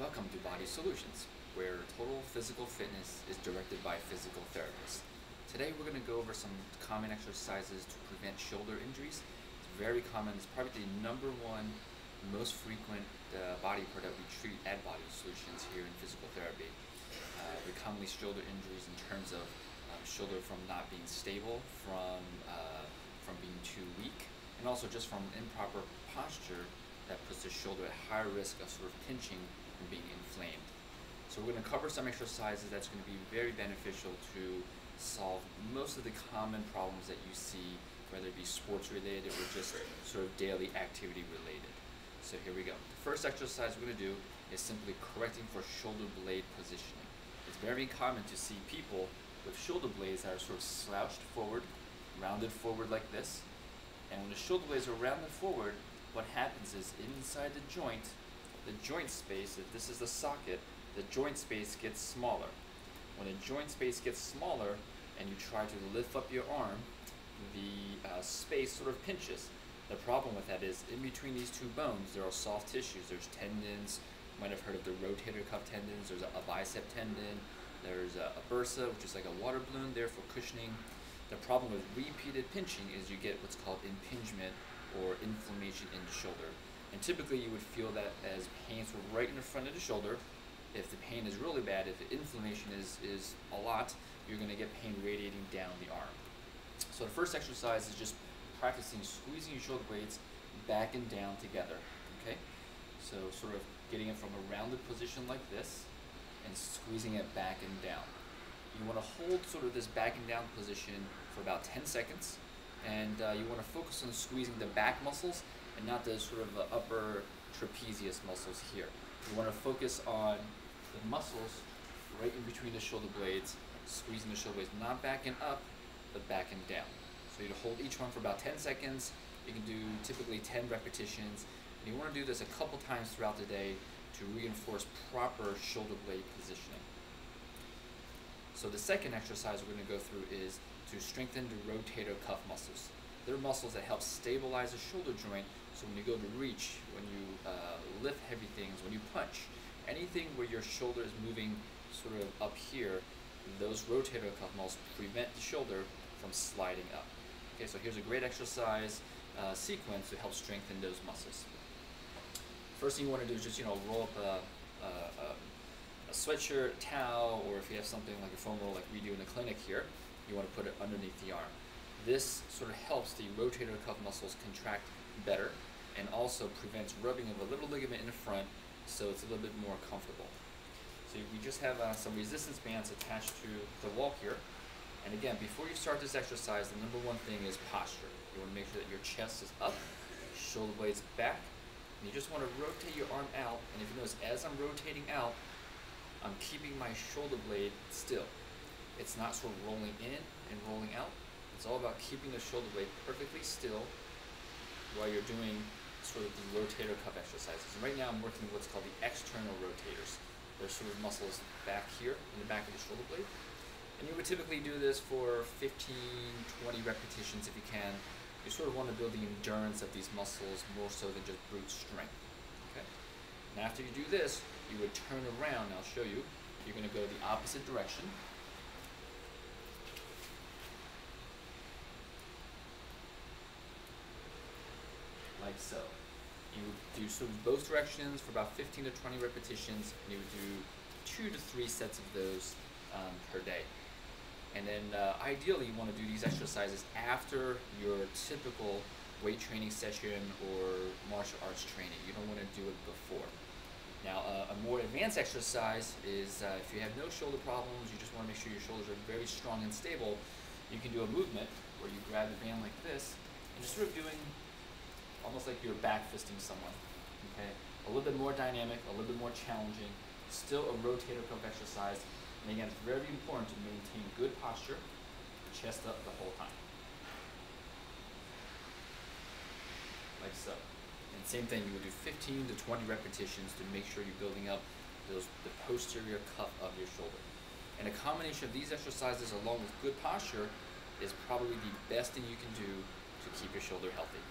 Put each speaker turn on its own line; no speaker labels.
Welcome to Body Solutions, where total physical fitness is directed by physical therapists. Today we're going to go over some common exercises to prevent shoulder injuries. It's very common. It's probably the number one most frequent body part that we treat at Body Solutions here in physical therapy. We commonly shoulder injuries in terms of shoulder from not being stable, from being too weak, and also just from improper posture that puts the shoulder at higher risk of sort of pinching and being inflamed. So we're going to cover some exercises that's going to be very beneficial to solve most of the common problems that you see, whether it be sports related or just sort of daily activity related. So here we go. The first exercise we're going to do is simply correcting for shoulder blade positioning. It's very common to see people with shoulder blades that are sort of slouched forward, rounded forward like this. And when the shoulder blades are rounded forward, what happens is inside the joint space, if this is the socket, the joint space gets smaller. When the joint space gets smaller and you try to lift up your arm, the space sort of pinches. The problem with that is in between these two bones, there are soft tissues. There's tendons. You might have heard of the rotator cuff tendons. There's a bicep tendon. There's a bursa, which is like a water balloon there for cushioning. The problem with repeated pinching is you get what's called impingement or inflammation in the shoulder. And typically you would feel that as pain sort of right in the front of the shoulder. If the pain is really bad, if the inflammation is a lot, you're going to get pain radiating down the arm. So the first exercise is just practicing squeezing your shoulder blades back and down together. Okay? So sort of getting it from a rounded position like this and squeezing it back and down. You want to hold sort of this back and down position for about 10 seconds. And you want to focus on squeezing the back muscles and not the sort of upper trapezius muscles here. You want to focus on the muscles right in between the shoulder blades, squeezing the shoulder blades, not backing up, but backing down. So you hold each one for about 10 seconds. You can do typically 10 repetitions. And you want to do this a couple times throughout the day to reinforce proper shoulder blade positioning. So the second exercise we're going to go through is to strengthen the rotator cuff muscles. They're muscles that help stabilize the shoulder joint, so when you go to reach, when you lift heavy things, when you punch, anything where your shoulder is moving sort of up here, those rotator cuff muscles prevent the shoulder from sliding up. Okay, so here's a great exercise sequence to help strengthen those muscles. First thing you want to do is just roll up a sweatshirt, towel, or if you have something like a foam roll like we do in the clinic here, you want to put it underneath the arm. This sort of helps the rotator cuff muscles contract better and also prevents rubbing of a little ligament in the front, so it's a little bit more comfortable. So we just have some resistance bands attached to the wall here. And again, before you start this exercise, the number one thing is posture. You want to make sure that your chest is up, shoulder blades back, and you just want to rotate your arm out. And if you notice, as I'm rotating out, I'm keeping my shoulder blade still. It's not sort of rolling in and rolling out. It's all about keeping the shoulder blade perfectly still while you're doing sort of the rotator cuff exercises. And right now I'm working with what's called the external rotators. They're sort of muscles back here in the back of the shoulder blade. And you would typically do this for 15, 20 repetitions if you can. You sort of want to build the endurance of these muscles more so than just brute strength. Okay? And after you do this, you would turn around, and I'll show you. You're going to go the opposite direction. Like so. You would do sort of both directions for about 15 to 20 repetitions, and you would do 2 to 3 sets of those per day. And then ideally you want to do these exercises after your typical weight training session or martial arts training. You don't want to do it before. Now a more advanced exercise is if you have no shoulder problems, you just want to make sure your shoulders are very strong and stable, you can do a movement where you grab the band like this and just sort of doing almost like you're back fisting someone. Okay? A little bit more dynamic, a little bit more challenging, still a rotator cuff exercise. And again, it's very important to maintain good posture, chest up the whole time. Like so. And same thing, you would do 15 to 20 repetitions to make sure you're building up the posterior cuff of your shoulder. And a combination of these exercises along with good posture is probably the best thing you can do to keep your shoulder healthy.